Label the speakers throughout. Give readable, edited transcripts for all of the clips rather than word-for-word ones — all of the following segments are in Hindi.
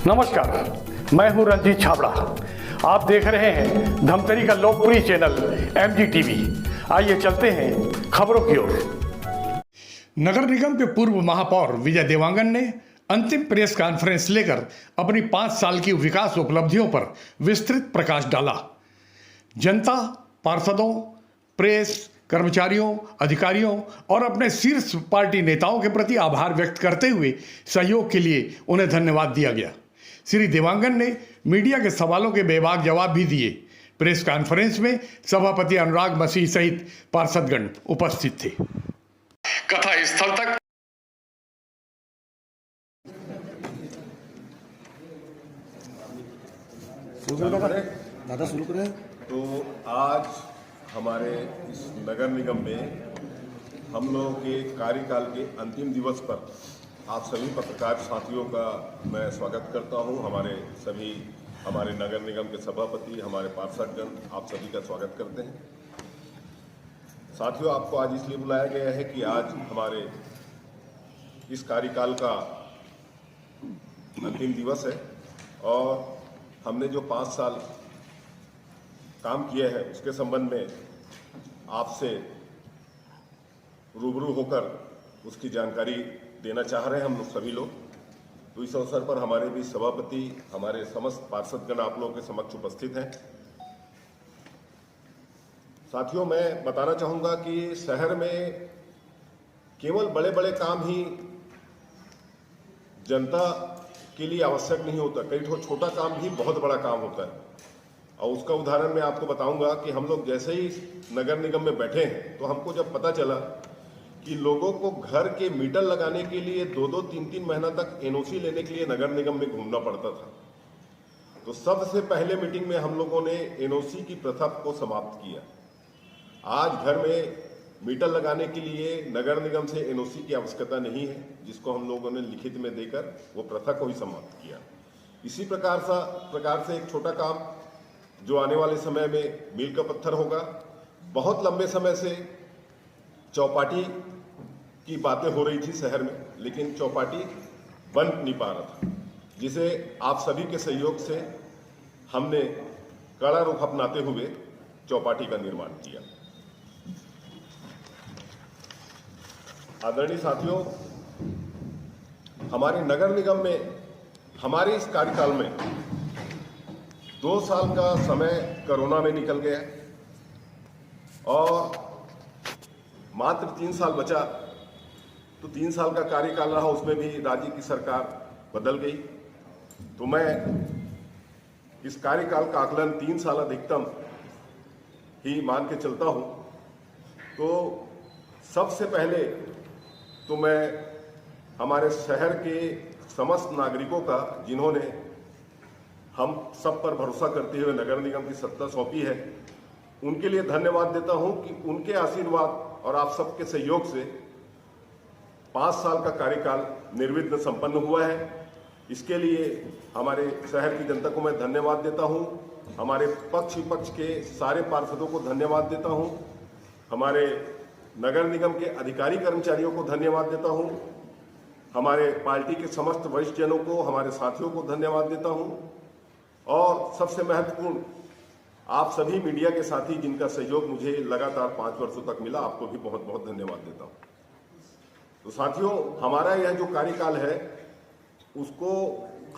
Speaker 1: नमस्कार, मैं हूं रंजीत छाबड़ा। आप देख रहे हैं धमतरी का लोकप्रिय चैनल MGTV। आइए चलते हैं खबरों की ओर। नगर निगम के पूर्व महापौर विजय देवांगन ने अंतिम प्रेस कॉन्फ्रेंस लेकर अपनी 5 साल की विकास उपलब्धियों पर विस्तृत प्रकाश डाला। जनता, पार्षदों, प्रेस, कर्मचारियों, अधिकारियों और अपने शीर्ष पार्टी नेताओं के प्रति आभार व्यक्त करते हुए सहयोग के लिए उन्हें धन्यवाद दिया गया। श्री देवांगन ने मीडिया के सवालों के बेबाक जवाब भी दिए। प्रेस कॉन्फ्रेंस में सभापति अनुराग मसीह सहित पार्षदगण उपस्थित थे। कथा स्थल तक
Speaker 2: दादा शुरू करें।
Speaker 3: तो आज हमारे इस नगर निगम में हम लोगों के कार्यकाल के अंतिम दिवस पर आप सभी पत्रकार साथियों का मैं स्वागत करता हूं। हमारे नगर निगम के सभापति, हमारे पार्षदगण, आप सभी का स्वागत करते हैं। साथियों, आपको आज इसलिए बुलाया गया है कि आज हमारे इस कार्यकाल का अंतिम दिवस है और हमने जो 5 साल काम किया है उसके संबंध में आपसे रूबरू होकर उसकी जानकारी देना चाह रहे हैं हम लोग सभी लोग। तो इस अवसर पर हमारे भी सभापति, हमारे समस्त पार्षदगण आप लोगों के समक्ष उपस्थित हैं। साथियों, मैं बताना चाहूँगा कि शहर में केवल बड़े बड़े काम ही जनता के लिए आवश्यक नहीं होता, कई छोटा काम भी बहुत बड़ा काम होता है। और उसका उदाहरण मैं आपको बताऊंगा कि हम लोग जैसे ही नगर निगम में बैठे हैं तो हमको जब पता चला कि लोगों को घर के मीटर लगाने के लिए 2-2, 3-3 महीना तक NOC लेने के लिए नगर निगम में घूमना पड़ता था, तो सबसे पहले मीटिंग में हम लोगों ने NOC की प्रथा को समाप्त किया। आज घर में मीटर लगाने के लिए नगर निगम से NOC की आवश्यकता नहीं है, जिसको हम लोगों ने लिखित में देकर वो प्रथा को ही समाप्त किया। इसी प्रकार से एक छोटा काम जो आने वाले समय में मील का पत्थर होगा। बहुत लंबे समय से चौपाटी की बातें हो रही थी शहर में, लेकिन चौपाटी बन नहीं पा रहा था, जिसे आप सभी के सहयोग से हमने कड़ा रुख अपनाते हुए चौपाटी का निर्माण किया। आदरणीय साथियों, हमारे नगर निगम में हमारे इस कार्यकाल में 2 साल का समय कोरोना में निकल गया और मात्र 3 साल बचा। तो 3 साल का कार्यकाल रहा, उसमें भी राज्य की सरकार बदल गई। तो मैं इस कार्यकाल का आकलन 3 साल अधिकतम ही मान के चलता हूं। तो सबसे पहले तो मैं हमारे शहर के समस्त नागरिकों का, जिन्होंने हम सब पर भरोसा करते हुए नगर निगम की सत्ता सौंपी है, उनके लिए धन्यवाद देता हूं कि उनके आशीर्वाद और आप सबके सहयोग से 5 साल का कार्यकाल निर्विघ्न संपन्न हुआ है। इसके लिए हमारे शहर की जनता को मैं धन्यवाद देता हूं। हमारे पक्ष विपक्ष के सारे पार्षदों को धन्यवाद देता हूं। हमारे नगर निगम के अधिकारी कर्मचारियों को धन्यवाद देता हूं। हमारे पार्टी के समस्त वरिष्ठ जनों को, हमारे साथियों को धन्यवाद देता हूं। और सबसे महत्वपूर्ण, आप सभी मीडिया के साथी जिनका सहयोग मुझे लगातार 5 वर्षों तक मिला, आपको भी बहुत बहुत धन्यवाद देता हूं। तो साथियों, हमारा यह जो कार्यकाल है उसको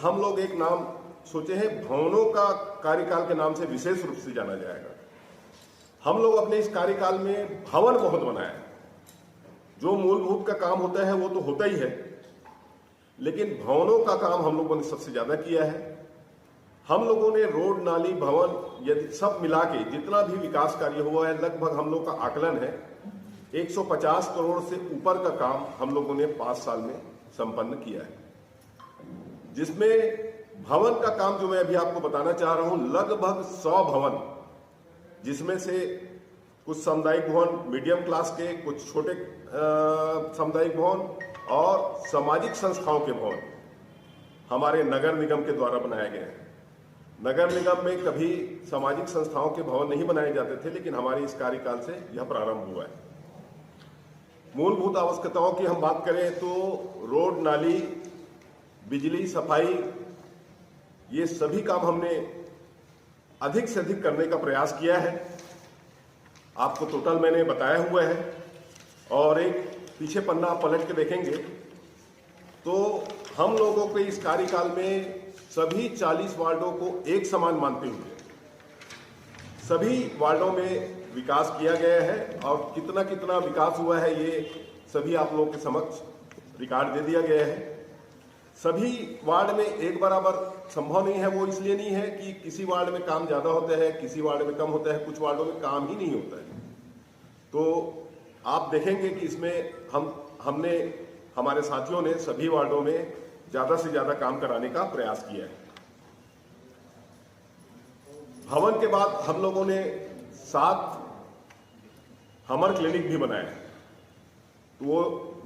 Speaker 3: हम लोग एक नाम सोचे हैं, भवनों का कार्यकाल के नाम से विशेष रूप से जाना जाएगा। हम लोग अपने इस कार्यकाल में भवन बहुत बनाए। जो मूलभूत का काम होता है वो तो होता ही है, लेकिन भवनों का काम हम लोगों ने सबसे ज्यादा किया है। हम लोगों ने रोड, नाली, भवन, यदि सब मिला के जितना भी विकास कार्य हुआ है, लगभग हम लोग का आकलन है 150 करोड़ से ऊपर का काम हम लोगों ने 5 साल में संपन्न किया है। जिसमें भवन का काम जो मैं अभी आपको बताना चाह रहा हूं, लगभग 100 भवन, जिसमें से कुछ सामुदायिक भवन मीडियम क्लास के, कुछ छोटे सामुदायिक भवन और सामाजिक संस्थाओं के भवन हमारे नगर निगम के द्वारा बनाए गए हैं। नगर निगम में कभी सामाजिक संस्थाओं के भवन नहीं बनाए जाते थे, लेकिन हमारे इस कार्यकाल से यह प्रारंभ हुआ है। मूलभूत आवश्यकताओं की हम बात करें तो रोड, नाली, बिजली, सफाई ये सभी काम हमने अधिक से अधिक करने का प्रयास किया है। आपको टोटल मैंने बताया हुआ है, और एक पीछे पन्ना आप पलट के देखेंगे तो हम लोगों के इस कार्यकाल में सभी 40 वार्डों को एक समान मानते हुए सभी वार्डों में विकास किया गया है, और कितना कितना विकास हुआ है ये सभी आप लोगों के समक्ष रिकॉर्ड दे दिया गया है। सभी वार्ड में एक बराबर संभव नहीं है। वो इसलिए नहीं है कि किसी वार्ड में काम ज्यादा होता है, किसी वार्ड में कम होता है, कुछ वार्डों में काम ही नहीं होता है। तो आप देखेंगे कि इसमें हमने हमारे साथियों ने सभी वार्डों में ज्यादा से ज्यादा काम कराने का प्रयास किया है। भवन के बाद हम लोगों ने 7 हमर क्लिनिक भी बनाए हैं। तो वो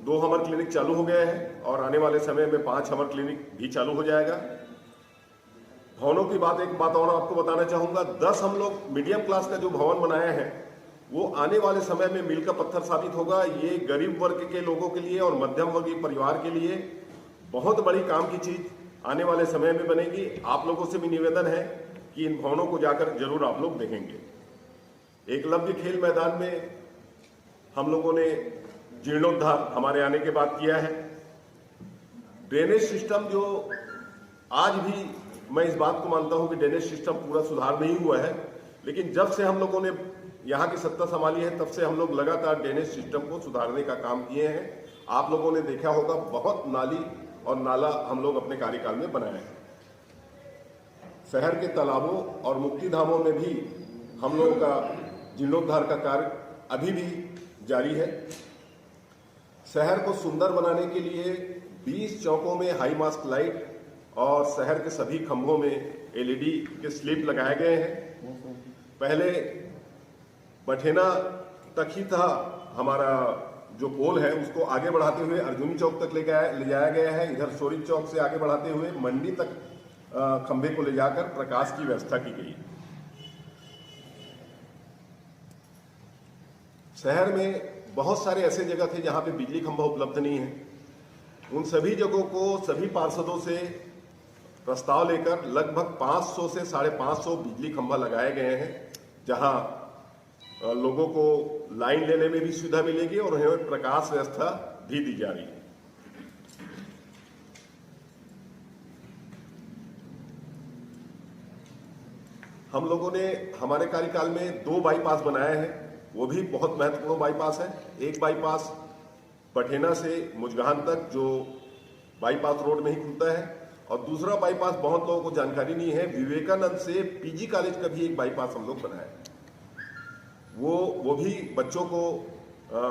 Speaker 3: 2 हमर क्लिनिक चालू हो गए हैं, और आने वाले समय में 5 हमर क्लिनिक भी चालू हो जाएगा। भवनों की एक बात और आपको बताना चाहूंगा, 10 हम लोग मीडियम क्लास का जो भवन बनाए हैं वो आने वाले समय में मील का पत्थर साबित होगा। ये गरीब वर्ग के लोगों के लिए और मध्यम वर्गीय परिवार के लिए बहुत बड़ी काम की चीज आने वाले समय में बनेगी। आप लोगों से भी निवेदन है कि इन भवनों को जाकर जरूर आप लोग देखेंगे। एकलव्य खेल मैदान में हम लोगों ने जीर्णोद्धार हमारे आने के बाद किया है। ड्रेनेज सिस्टम जो आज भी मैं इस बात को मानता हूं कि ड्रेनेज सिस्टम पूरा सुधार नहीं हुआ है, लेकिन जब से हम लोगों ने यहाँ की सत्ता संभाली है तब से हम लोग लगातार ड्रेनेज सिस्टम को सुधारने का काम किए हैं। आप लोगों ने देखा होगा बहुत नाली और नाला हम लोग अपने कार्यकाल में बनाए हैं। शहर के तालाबों और मुक्तिधामों में भी हम लोगों का जीर्णोद्धार का कार्य अभी भी जारी है। शहर को सुंदर बनाने के लिए 20 चौकों में हाई मास्ट लाइट और शहर के सभी खंभों में एलईडी के स्लिप लगाए गए हैं। पहले बठेना तक ही था हमारा जो पोल है, उसको आगे बढ़ाते हुए अर्जुनी चौक तक ले जाया गया है। इधर सोरी चौक से आगे बढ़ाते हुए मंडी तक खंभे को ले जाकर प्रकाश की व्यवस्था की गई। शहर में बहुत सारे ऐसे जगह थे जहां पे बिजली खंभा उपलब्ध नहीं है। उन सभी जगहों को सभी पार्षदों से प्रस्ताव लेकर लगभग 500 से 550 बिजली खंभा लगाए गए हैं, जहां लोगों को लाइन लेने में भी सुविधा मिलेगी और उन्हें प्रकाश व्यवस्था भी दी जा रही है। हम लोगों ने हमारे कार्यकाल में 2 बाईपास बनाए हैं, वो भी बहुत महत्वपूर्ण बाईपास है। एक बाईपास बठेना से मुजगान तक जो बाईपास रोड में ही खुलता है, और दूसरा बाईपास बहुत लोगों को जानकारी नहीं है, विवेकानंद से पीजी कॉलेज का भी एक बाईपास हम लोग बनाए। वो भी बच्चों को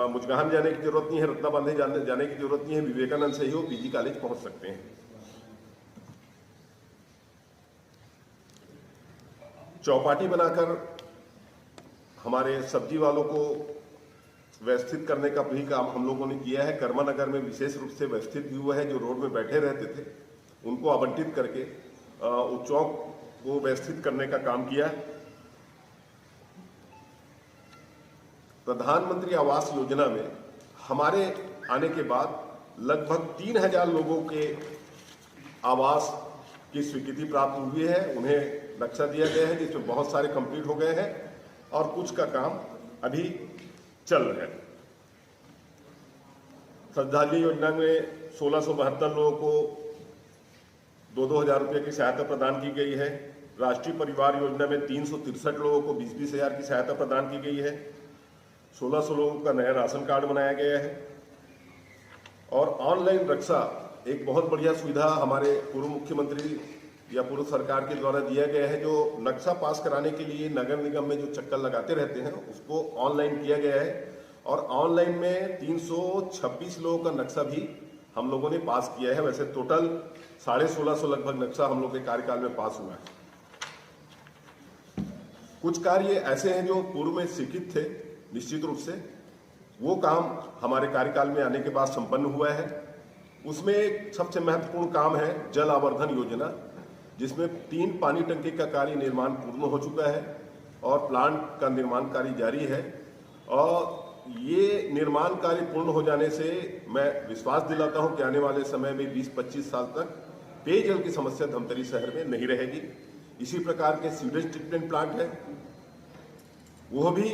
Speaker 3: मुजगान जाने की जरूरत नहीं है, रत्ना बांधे जाने की जरूरत नहीं है, विवेकानंद से ही वो पीजी कॉलेज पहुंच सकते हैं। चौपाटी बनाकर हमारे सब्जी वालों को व्यवस्थित करने का भी काम हम लोगों ने किया है। कर्मानगर में विशेष रूप से व्यवस्थित भी हुआ है। जो रोड में बैठे रहते थे उनको आवंटित करके उस चौक को व्यवस्थित करने का काम किया। प्रधानमंत्री आवास योजना में हमारे आने के बाद लगभग 3000 लोगों के आवास की स्वीकृति प्राप्त हुई है। उन्हें नक्शा दिया गया है, जिसमें बहुत सारे कंप्लीट हो गए हैं और कुछ का काम अभी चल रहा है। श्रद्धांजलि योजना में 1672 लोगों को 2-2 हजार रुपये की सहायता प्रदान की गई है। राष्ट्रीय परिवार योजना में 363 लोगों को 20-20 हजार की सहायता प्रदान की गई है। 1600 लोगों का नया राशन कार्ड बनाया गया है। और ऑनलाइन रक्षा एक बहुत बढ़िया सुविधा हमारे पूर्व मुख्यमंत्री या पूर्व सरकार के द्वारा दिया गया है। जो नक्शा पास कराने के लिए नगर निगम में जो चक्कर लगाते रहते हैं उसको ऑनलाइन किया गया है, और ऑनलाइन में 326 लोगों का नक्शा भी हम लोगों ने पास किया है। वैसे टोटल 1650 लगभग नक्शा हम लोग के कार्यकाल में पास हुआ है। कुछ कार्य ऐसे हैं जो पूर्व में स्वीकृत थे, निश्चित रूप से वो काम हमारे कार्यकाल में आने के बाद संपन्न हुआ है। उसमें एक सबसे महत्वपूर्ण काम है जल आवर्धन योजना, जिसमें 3 पानी टंकी का कार्य निर्माण पूर्ण हो चुका है और प्लांट का निर्माण कार्य जारी है। और ये निर्माण कार्य पूर्ण हो जाने से मैं विश्वास दिलाता हूं कि आने वाले समय में 20-25 साल तक पेयजल की समस्या धमतरी शहर में नहीं रहेगी। इसी प्रकार के सीवेज ट्रीटमेंट प्लांट है, वह भी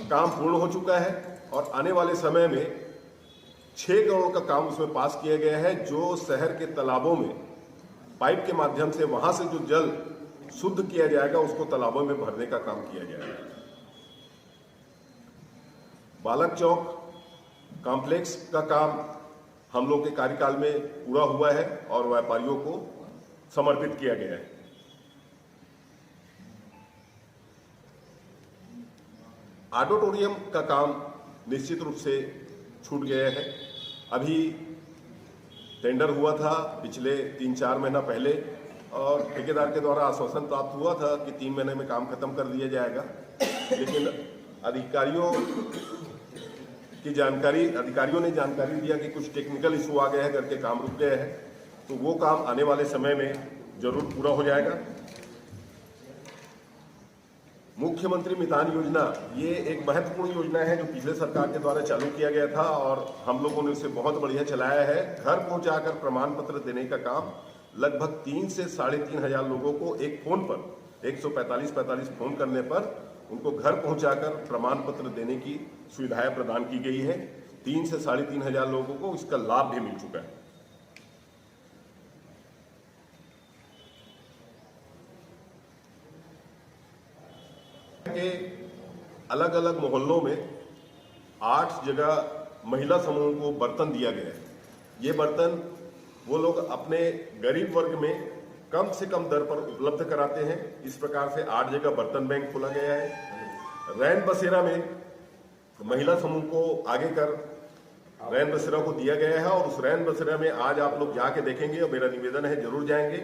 Speaker 3: काम पूर्ण हो चुका है और आने वाले समय में 6 करोड़ का काम उसमें पास किया गया है, जो शहर के तालाबों में पाइप के माध्यम से वहां से जो जल शुद्ध किया जाएगा उसको तालाबों में भरने का काम किया जाएगा। बालक चौक कॉम्प्लेक्स का काम हम लोग के कार्यकाल में पूरा हुआ है और व्यापारियों को समर्पित किया गया है। ऑडिटोरियम का काम निश्चित रूप से छूट गया है। अभी टेंडर हुआ था पिछले 3-4 महीना पहले और ठेकेदार के द्वारा आश्वासन प्राप्त हुआ था कि 3 महीने में काम खत्म कर दिया जाएगा, लेकिन अधिकारियों ने जानकारी दिया कि कुछ टेक्निकल इशू आ गया है करके काम रुक गया है, तो वो काम आने वाले समय में जरूर पूरा हो जाएगा। मुख्यमंत्री मितान योजना ये एक महत्वपूर्ण योजना है जो पिछले सरकार के द्वारा चालू किया गया था और हम लोगों ने उसे बहुत बढ़िया चलाया है। घर पहुंचाकर प्रमाण पत्र देने का काम लगभग 3 से 3,500 लोगों को एक फोन पर 145 फोन करने पर उनको घर पहुंचाकर प्रमाण पत्र देने की सुविधाएं प्रदान की गई है। 3 से 3,500 लोगों को इसका लाभ भी मिल चुका है। के अलग अलग मोहल्लों में 8 जगह महिला समूह को बर्तन दिया गया है। ये बर्तन वो लोग अपने गरीब वर्ग में कम से कम दर पर उपलब्ध कराते हैं। इस प्रकार से 8 जगह बर्तन बैंक खोला गया है। रैन बसेरा में महिला समूह को आगे कर रैन बसेरा को दिया गया है और उस रैन बसेरा में आज आप लोग जाके देखेंगे और मेरा निवेदन है जरूर जाएंगे।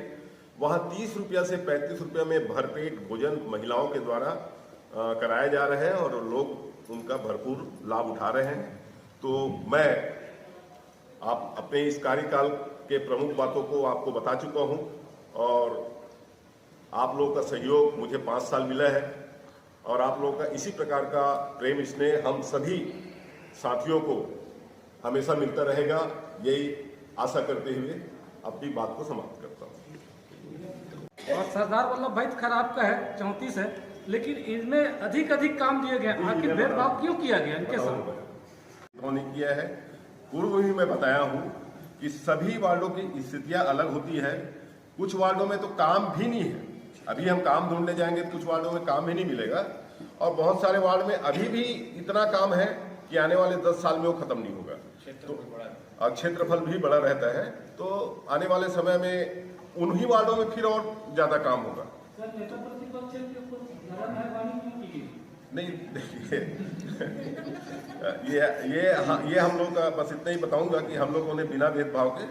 Speaker 3: वहां 30 रुपया से 35 रुपया में भरपेट भोजन महिलाओं के द्वारा कराया जा रहा है और लोग उनका भरपूर लाभ उठा रहे हैं। तो मैं आप अपने इस कार्यकाल के प्रमुख बातों को आपको बता चुका हूं और आप लोगों का सहयोग मुझे 5 साल मिला है और आप लोगों का इसी प्रकार का प्रेम स्नेह हम सभी साथियों को हमेशा मिलता रहेगा, यही आशा करते हुए अपनी बात को समाप्त करता हूं।
Speaker 4: और सरदार वल्लभ भाई खराब का है 34 है, लेकिन इनमें अधिक काम दिए गए। आखिर भेदभाव क्यों किया गया इनके साथ?
Speaker 3: उन्होंने किया है। पूर्व ही मैं बताया हूं कि सभी वार्डों की स्थितियां अलग होती है। कुछ वार्डों में तो काम भी नहीं है, अभी हम काम ढूंढने जाएंगे तो कुछ वार्डों में काम ही नहीं मिलेगा और बहुत सारे वार्ड में अभी भी इतना काम है कि आने वाले 10 साल में वो खत्म नहीं होगा। तो क्षेत्रफल भी बड़ा रहता है, तो आने वाले समय में उन्हीं वार्डों में फिर और ज्यादा काम होगा। नहीं देखिए ये हम लोग का बस इतना ही बताऊंगा कि हम लोगों ने बिना भेदभाव के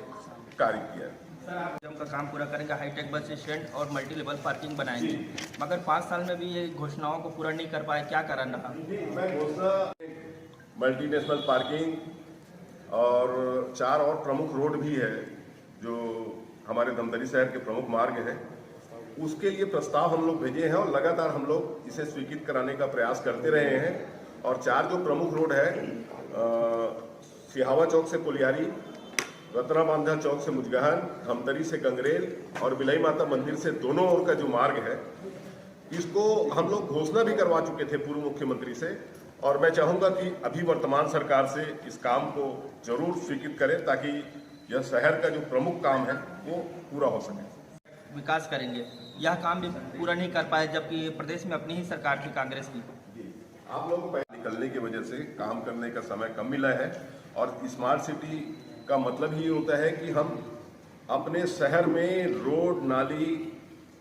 Speaker 3: कार्य किया है।
Speaker 5: सर आप का काम पूरा करेंगे, हाईटेक बस स्टैंड और मल्टी लेवल पार्किंग बनाएंगे, मगर 5 साल में भी ये घोषणाओं को पूरा नहीं कर पाए, क्या कारण रहा?
Speaker 3: मैं घोषणा मल्टीनेशनल पार्किंग और 4 और प्रमुख रोड भी है जो हमारे धमतरी शहर के प्रमुख मार्ग हैं, उसके लिए प्रस्ताव हम लोग भेजे हैं और लगातार हम लोग इसे स्वीकृत कराने का प्रयास करते रहे हैं। और 4 जो प्रमुख रोड है, सिहावा चौक से पुलियारी, रत्ना बांधा चौक से मुजगहन, धमतरी से गंगरेल और बिलाई माता मंदिर से दोनों ओर का जो मार्ग है, इसको हम लोग घोषणा भी करवा चुके थे पूर्व मुख्यमंत्री से और मैं चाहूंगा कि अभी वर्तमान सरकार से इस काम को जरूर स्वीकृत करें ताकि यह शहर का जो प्रमुख काम है वो पूरा हो सके।
Speaker 5: विकास करेंगे, यह काम भी पूरा नहीं कर पाए जबकि प्रदेश में अपनी ही सरकार थी कांग्रेस की।
Speaker 3: आप लोगों को निकलने की वजह से काम करने का समय कम मिला है और स्मार्ट सिटी का मतलब ही होता है कि हम अपने शहर में रोड, नाली,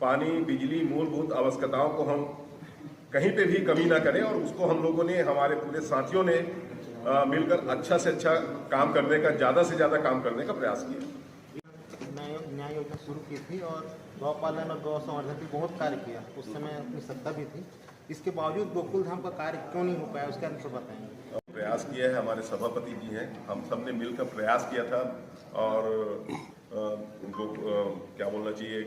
Speaker 3: पानी, बिजली, मूलभूत आवश्यकताओं को हम कहीं पे भी कमी ना करें और उसको हम लोगों ने, हमारे पूरे साथियों ने मिलकर अच्छा से अच्छा काम करने का, ज़्यादा से ज़्यादा काम करने का प्रयास किया।
Speaker 2: न्याय योजना शुरू की थी और गौपालन और गौ संवर्धन की बहुत कार्य किया, उस समय अपनी सत्ता भी थी। इसके बावजूद गोकुल धाम का कार्य क्यों नहीं हो पाया, उसके अनुसार बताएंगे।
Speaker 3: प्रयास किया है, हमारे सभापति जी हैं, हम सब ने मिलकर प्रयास किया था और क्या बोलना चाहिए,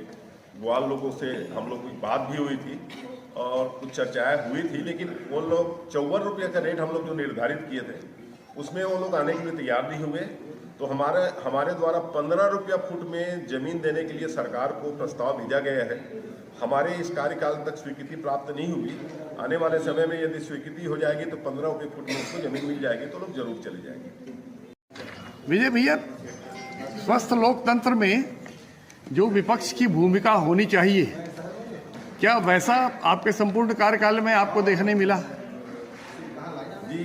Speaker 3: ग्वाल लोगों से हम लोग की बात भी हुई थी और कुछ चर्चाएं हुई थी, लेकिन वो लोग 54 रुपये का रेट हम लोग जो निर्धारित किए थे उसमें वो लोग आने के लिए तैयार नहीं हुए तो हमारे द्वारा 15 रुपया फुट में जमीन देने के लिए सरकार को प्रस्ताव भेजा गया है। हमारे इस कार्यकाल तक स्वीकृति प्राप्त नहीं हुई। आने वाले समय में यदि स्वीकृति हो जाएगी तो 15 रुपये फुट में उसको जमीन मिल जाएगी तो लोग जरूर चले जाएंगे।
Speaker 1: विजय भैया, स्वस्थ लोकतंत्र में जो विपक्ष की भूमिका होनी चाहिए, क्या वैसा आपके संपूर्ण कार्यकाल में आपको देखने मिला?
Speaker 3: जी,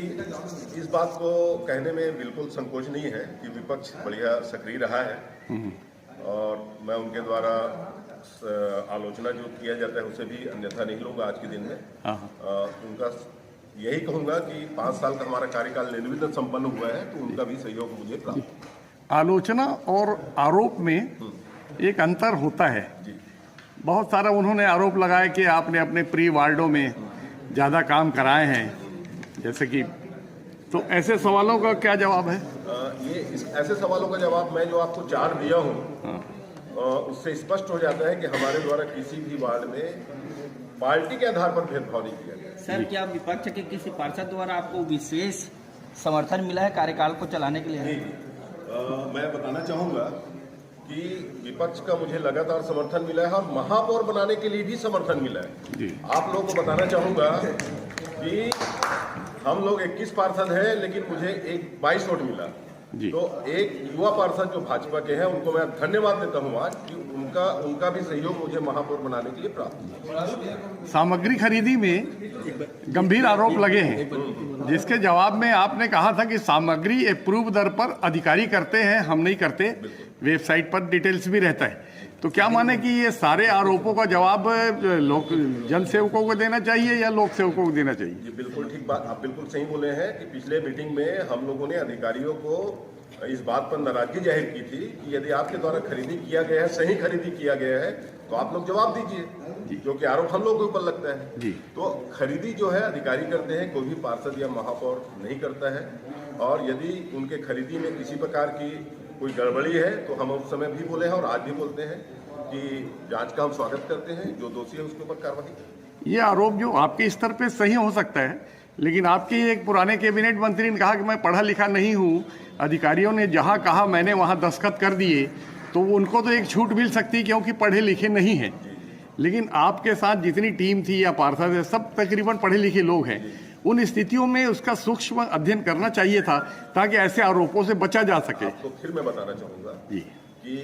Speaker 3: इस बात को कहने में बिल्कुल संकोच नहीं है कि विपक्ष बढ़िया सक्रिय रहा है और मैं उनके द्वारा आलोचना जो किया जाता है उसे भी अन्यथा नहीं लूंगा आज के दिन में। उनका यही कहूंगा कि 5 साल का हमारा कार्यकाल निर्विघ्न संपन्न हुआ है तो उनका भी सहयोग मुझे प्राप्त।
Speaker 1: आलोचना और आरोप में एक अंतर होता है। बहुत सारा उन्होंने आरोप लगाया कि आपने अपने प्री वार्डों में ज़्यादा काम कराए हैं, जैसे कि, तो ऐसे सवालों का क्या जवाब है?
Speaker 3: ऐसे सवालों का जवाब मैं जो आपको चार्ट दिया हूँ उससे स्पष्ट हो जाता है कि हमारे द्वारा किसी भी वार्ड में पार्टी के आधार पर भेदभाव नहीं किया गया।
Speaker 5: सर, क्या विपक्ष के किसी पार्षद द्वारा आपको विशेष समर्थन मिला है कार्यकाल को चलाने के लिए?
Speaker 3: मैं बताना चाहूंगा कि विपक्ष का मुझे लगातार समर्थन मिला है और महापौर बनाने के लिए भी समर्थन मिला है। आप लोगों को बताना चाहूंगा कि हम लोग 21 पार्षद हैं लेकिन मुझे 22 वोट मिला। तो एक युवा पार्षद जो भाजपा के हैं उनको मैं धन्यवाद देता हूं आज कि उनका भी सहयोग मुझे महापौर बनाने के लिए प्राप्त हुआ।
Speaker 1: सामग्री खरीदी में गंभीर आरोप लगे हैं, जिसके जवाब में आपने कहा था कि सामग्री अप्रूव दर पर अधिकारी करते हैं, हम नहीं करते। वेबसाइट पर डिटेल्स भी रहता है। तो क्या माने कि ये सारे आरोपों का जवाब लोक जन सेवकों को देना चाहिए या लोक सेवकों को देना चाहिए?
Speaker 3: जी बिल्कुल ठीक बात, आप बिल्कुल सही बोले हैं कि पिछले मीटिंग में हम लोगों ने अधिकारियों को इस बात पर नाराजगी जाहिर की थी कि यदि आपके द्वारा खरीदी किया गया है, सही खरीदी किया गया है तो आप लोग जवाब दीजिए, जो कि आरोप हम लोगों के ऊपर लगता है। तो खरीदी जो है अधिकारी करते हैं, कोई भी पार्षद या महापौर नहीं करता है। और यदि उनके खरीदी में किसी प्रकार की कोई गड़बड़ी है तो हम उस समय भी बोले हैं और आज भी बोलते हैं कि जांच का हम स्वागत करते हैं, जो दोषी है उसके ऊपर कार्रवाई।
Speaker 1: ये आरोप जो आपके स्तर पे सही हो सकता है, लेकिन आपके एक पुराने कैबिनेट मंत्री ने कहा कि मैं पढ़ा लिखा नहीं हूँ, अधिकारियों ने जहाँ कहा मैंने वहाँ दस्तखत कर दिए, तो उनको तो एक छूट मिल सकती है क्योंकि पढ़े लिखे नहीं हैं। लेकिन आपके साथ जितनी टीम थी या पार्षद है, सब तकरीबन पढ़े लिखे लोग हैं। उन स्थितियों में उसका सूक्ष्म अध्ययन करना चाहिए था ताकि ऐसे आरोपों से बचा जा सके।
Speaker 3: तो फिर मैं बताना चाहूँगा कि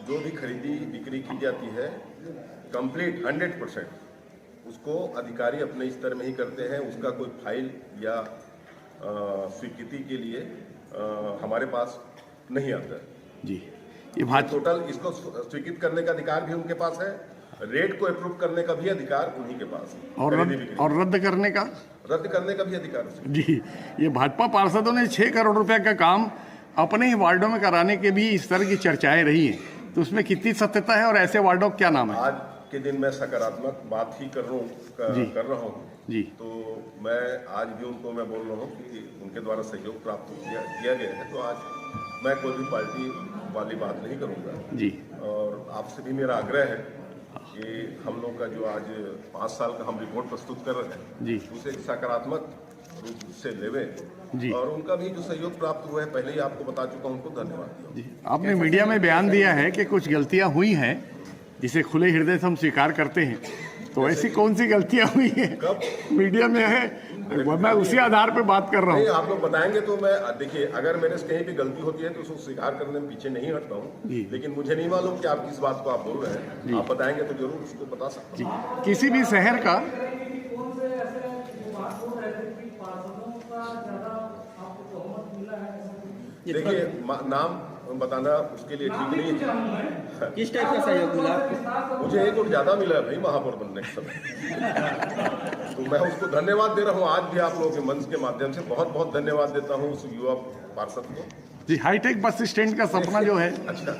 Speaker 3: जो भी खरीदी बिक्री की जाती है कंप्लीट 100% उसको अधिकारी अपने स्तर में ही करते हैं। उसका कोई फाइल या स्वीकृति के लिए हमारे पास नहीं आता है। ये टोटल इसको स्वीकृत करने का अधिकार भी उनके पास है, रेट को अप्रूव करने का भी अधिकार उन्हीं के पास है,
Speaker 1: और रद्द करने का भी अधिकार है। जी, ये भाजपा पार्षदों ने 6 करोड़ रुपए का काम अपने ही वार्डों में कराने के भी इस तरह की चर्चाएं रही हैं, तो उसमें कितनी सत्यता है और ऐसे वार्डों का क्या नाम है?
Speaker 3: आज के दिन मैं सकारात्मक बात ही कर रहा हूँ
Speaker 1: जी।
Speaker 3: तो मैं आज भी उनको मैं बोल रहा हूँ कि उनके द्वारा सहयोग प्राप्त किया गया है, तो आज मैं कोई भी पार्टी वाली बात नहीं करूँगा जी। और आपसे भी मेरा आग्रह है कि हम लोग का जो आज 5 साल का हम रिपोर्ट प्रस्तुत कर रहे हैं जी, उसे सकारात्मक रूप से लेवे और उनका भी जो सहयोग प्राप्त हुआ है पहले ही आपको बता चुका हूं, उनको धन्यवाद जी।
Speaker 1: आपने मीडिया में बयान दिया है कि कुछ गलतियां हुई हैं जिसे खुले हृदय से हम स्वीकार करते हैं, तो ऐसी कौन सी गलतियां हुई हैं? कब मीडिया में है, मैं उसी आधार पर बात कर रहा हूँ।
Speaker 3: आप लोग बताएंगे तो मैं देखिए, अगर मेरे से कहीं भी गलती होती है तो उसको स्वीकार करने में पीछे नहीं हटता हूँ, लेकिन मुझे नहीं मालूम कि आप किस बात को आप बोल रहे हैं। आप बताएंगे तो जरूर उसको बता सकते हैं।
Speaker 1: किसी भी शहर का
Speaker 3: देखिए नाम बताना उसके लिए ठीक नहीं है।
Speaker 5: किस टाइप का सहयोग मिला आपको?
Speaker 3: मुझे 1 वोट ज्यादा मिला है भाई महापौर बनने के समय, तो मैं उसको धन्यवाद दे रहा हूँ। आज भी आप लोगों के मंच के माध्यम से बहुत बहुत धन्यवाद देता हूँ उस युवा पार्षद को
Speaker 1: जी। हाईटेक बस स्टैंड का सपना जो है,
Speaker 3: अच्छा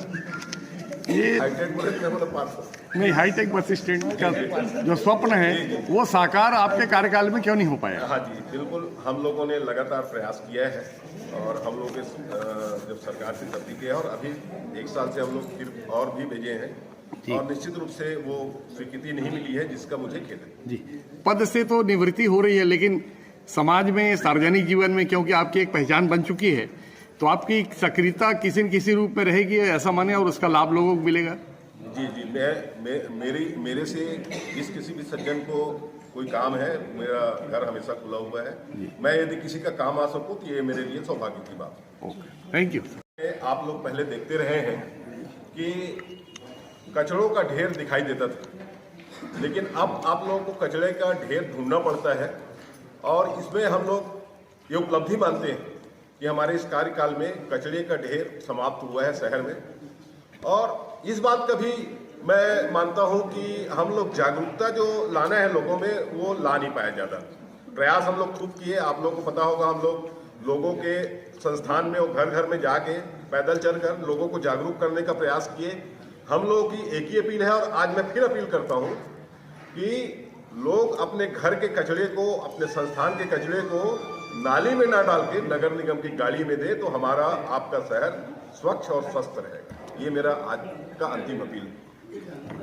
Speaker 1: ये नहीं, हाईटेक बस स्टैंड का जो स्वप्न है वो साकार आपके कार्यकाल में क्यों नहीं हो पाया?
Speaker 3: हाँ जी बिल्कुल, हम लोगों ने लगातार प्रयास किया है और हम लोग जब सरकार से तब्दील किया और अभी 1 साल से हम लोग फिर और भी भेजे हैं और निश्चित रूप से वो स्वीकृति नहीं मिली है, जिसका मुझे खेद है
Speaker 1: जी। पद से तो निवृत्ति हो रही है, लेकिन समाज में, सार्वजनिक जीवन में, क्योंकि आपकी एक पहचान बन चुकी है, तो आपकी सक्रियता किसी न किसी रूप में रहेगी ऐसा माने, और उसका लाभ लोगों को मिलेगा।
Speaker 3: जी जी, मेरे से किसी भी सज्जन को कोई काम है, मेरा घर हमेशा खुला हुआ है। मैं यदि किसी का काम आ सकूं तो ये मेरे लिए सौभाग्य की बात है।
Speaker 1: Okay, thank you.
Speaker 3: आप लोग पहले देखते रहे हैं कि कचड़ों का ढेर दिखाई देता था, लेकिन अब आप लोगों को कचड़े का ढेर ढूंढना पड़ता है, और इसमें हम लोग ये उपलब्धि मानते हैं कि हमारे इस कार्यकाल में कचड़े का ढेर समाप्त हुआ है शहर में। और इस बात का भी मैं मानता हूं कि हम लोग जागरूकता जो लाना है लोगों में, वो ला नहीं पाया ज़्यादा। प्रयास हम लोग खूब किए, आप लोगों को पता होगा, हम लोग लोगों के संस्थान में और घर घर में जाके पैदल चलकर लोगों को जागरूक करने का प्रयास किए। हम लोगों की एक ही अपील है, और आज मैं फिर अपील करता हूं कि लोग अपने घर के कचड़े को, अपने संस्थान के कचड़े को नाली में ना डाल के नगर निगम की गाड़ी में दे, तो हमारा आपका शहर स्वच्छ और स्वस्थ रहेगा। ये मेरा आज का अंतिम अपील है।